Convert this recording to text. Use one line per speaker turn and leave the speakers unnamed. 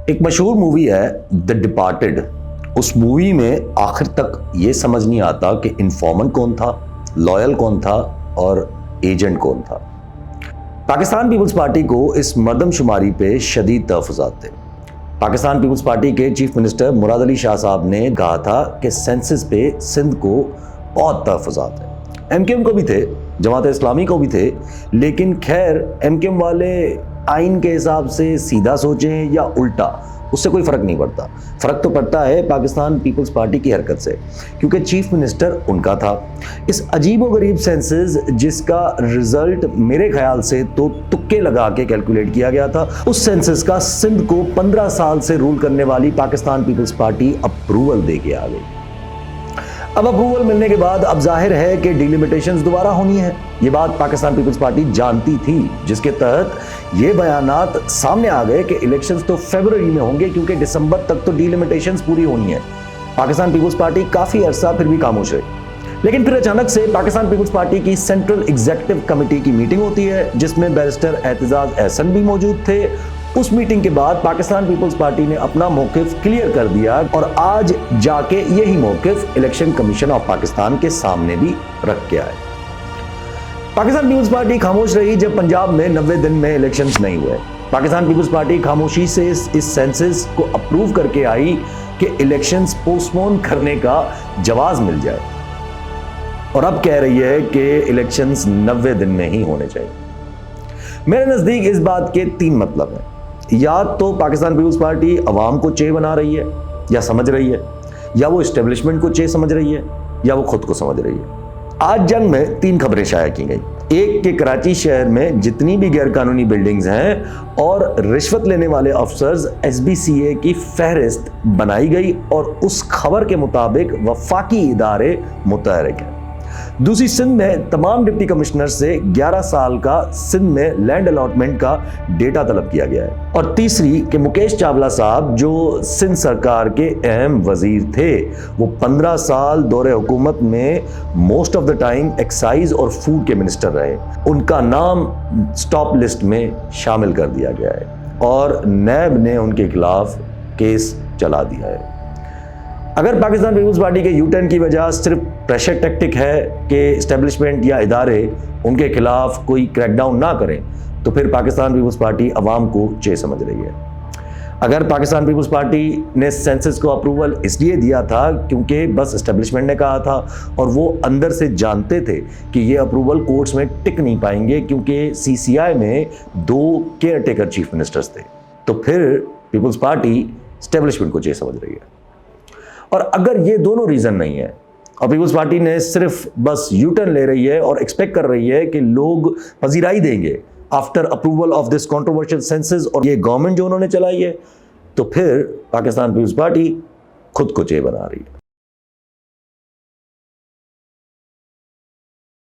ایک مشہور مووی ہے دا ڈپارٹڈ. اس مووی میں آخر تک یہ سمجھ نہیں آتا کہ انفارمنٹ کون تھا, لائل کون تھا اور ایجنٹ کون تھا. پاکستان پیپلز پارٹی کو اس مردم شماری پہ شدید تحفظات تھے. پاکستان پیپلز پارٹی کے چیف منسٹر مراد علی شاہ صاحب نے کہا تھا کہ سینسس پہ سندھ کو بہت تحفظات ہیں. ایم کیو ایم کو بھی تھے, جماعت اسلامی کو بھی تھے, لیکن خیر ایم کیو ایم والے آئین کے حساب سے سیدھا سوچیں یا الٹا, اس سے کوئی فرق نہیں پڑتا. فرق تو پڑتا ہے پاکستان پیپلز پارٹی کی حرکت سے, کیونکہ چیف منسٹر ان کا تھا. اس عجیب و غریب سینسز جس کا رزلٹ میرے خیال سے تو تکے لگا کے کیلکولیٹ کیا گیا تھا, اس سینسز کا سندھ کو 15 سال سے رول کرنے والی پاکستان پیپلز پارٹی اپروول دے کے آ گئی. اب اپروول ملنے کے بعد اب ظاہر ہے کہ ڈیلیمیٹیشنز دوبارہ ہونی ہے. یہ بات پاکستان پیپلز پارٹی جانتی تھی, جس کے تحت یہ بیانات سامنے آ گئے کہ الیکشنز تو فیبروری میں ہوں گے, کیونکہ دسمبر تک تو ڈیلیمیٹیشنز پوری ہونی ہے. پاکستان پیپلز پارٹی کافی عرصہ پھر بھی خاموش رہی, لیکن پھر اچانک سے پاکستان پیپلز پارٹی کی سینٹرل ایگزیکٹو کمیٹی کی میٹنگ ہوتی ہے, جس میں بیرسٹر اعتزاز احسن بھی موجود تھے. اس میٹنگ کے بعد پاکستان پیپلز پارٹی نے اپنا موقف کلیئر کر دیا اور آج جا کے یہی موقف الیکشن کمیشن آف پاکستان کے سامنے بھی رکھ کے آئے. پاکستان پیپلز پارٹی خاموش رہی جب پنجاب میں 90 دن میں الیکشنز نہیں ہوئے. پاکستان پیپلز پارٹی خاموشی سے اس سینسس کو اپروو کر کے آئی کہ الیکشنز پوسٹ پون کرنے کا جواز مل جائے, اور اب کہہ رہی ہے کہ الیکشنز 90 دن میں ہی ہونے چاہیے. میرے نزدیک اس بات کے 3 مطلب ہیں. یا تو پاکستان پیپلز پارٹی عوام کو چے بنا رہی ہے یا سمجھ رہی ہے, یا وہ اسٹیبلشمنٹ کو چے سمجھ رہی ہے, یا وہ خود کو سمجھ رہی ہے. آج جنگ میں 3 خبریں شائع کی گئیں. ایک کہ کراچی شہر میں جتنی بھی غیر قانونی بلڈنگز ہیں اور رشوت لینے والے افسرز ایس بی سی اے کی فہرست بنائی گئی, اور اس خبر کے مطابق وفاقی ادارے متحرک ہیں. دوسری, سندھ میں تمام ڈپٹی کمشنر سے 11 سال کا سندھ میں لینڈ الاٹمنٹ کا ڈیٹا طلب کیا گیا ہے. اور تیسری کہ مکیش چاولہ صاحب جو سندھ سرکار کے اہم وزیر تھے, وہ 15 سال دور حکومت میں most of the time excise اور فوڈ کے منسٹر رہے. ان کا نام سٹاپ لسٹ میں شامل کر دیا گیا ہے اور نیب نے ان کے خلاف کیس چلا دیا ہے. اگر پاکستان پیپلز پارٹی کے یو ٹرن کی وجہ صرف پریشر ٹیکٹک ہے کہ اسٹیبلشمنٹ یا ادارے ان کے خلاف کوئی کریک ڈاؤن نہ کریں, تو پھر پاکستان پیپلز پارٹی عوام کو چے سمجھ رہی ہے. اگر پاکستان پیپلز پارٹی نے سینسس کو اپروول اس لیے دیا تھا کیونکہ بس اسٹیبلشمنٹ نے کہا تھا, اور وہ اندر سے جانتے تھے کہ یہ اپروول کورٹس میں ٹک نہیں پائیں گے کیونکہ سی سی آئی میں 2 کیئر ٹیکر چیف منسٹرز تھے, تو پھر پیپلز پارٹی اسٹیبلشمنٹ کو چے سمجھ رہی ہے. اور اگر یہ دونوں ریزن نہیں ہے اور پیپلز پارٹی نے صرف بس یو ٹرن لے رہی ہے اور ایکسپیکٹ کر رہی ہے کہ لوگ پذیرائی دیں گے after approval of this controversial scenes اور یہ گورنمنٹ جو انہوں نے چلائی ہے, تو پھر پاکستان پیپلز پارٹی خود کو چے بنا رہی ہے.